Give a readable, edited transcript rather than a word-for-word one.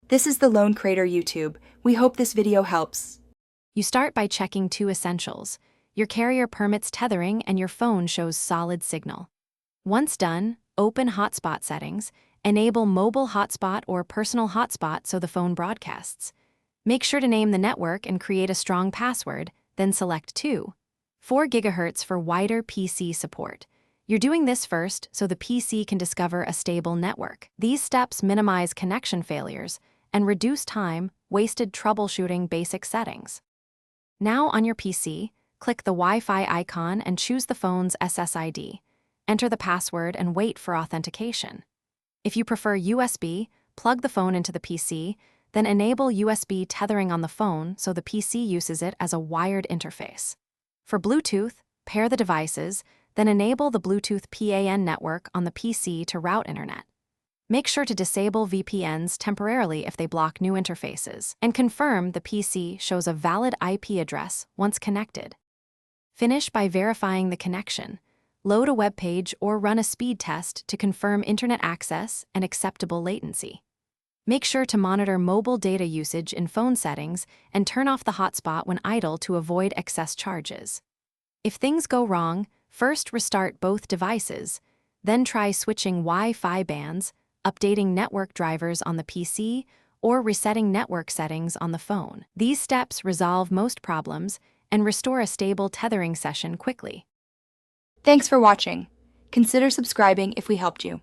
This is the Lone Crater YouTube. We hope this video helps. You start by checking two essentials. Your carrier permits tethering and your phone shows solid signal. Once done, open hotspot settings, enable mobile hotspot or personal hotspot so the phone broadcasts. Make sure to name the network and create a strong password, then select 4 GHz for wider PC support. You're doing this first so the PC can discover a stable network. These steps minimize connection failures and reduce time wasted troubleshooting basic settings. Now on your PC, click the Wi-Fi icon and choose the phone's SSID. Enter the password and wait for authentication. If you prefer USB, plug the phone into the PC, then enable USB tethering on the phone so the PC uses it as a wired interface. For Bluetooth, pair the devices, then enable the Bluetooth PAN network on the PC to route internet. Make sure to disable VPNs temporarily if they block new interfaces, and confirm the PC shows a valid IP address once connected. Finish by verifying the connection. Load a web page or run a speed test to confirm internet access and acceptable latency. Make sure to monitor mobile data usage in phone settings and turn off the hotspot when idle to avoid excess charges. If things go wrong, first restart both devices, then try switching Wi-Fi bands, updating network drivers on the PC, or resetting network settings on the phone. These steps resolve most problems and restore a stable tethering session quickly. Thanks for watching. Consider subscribing if we helped you.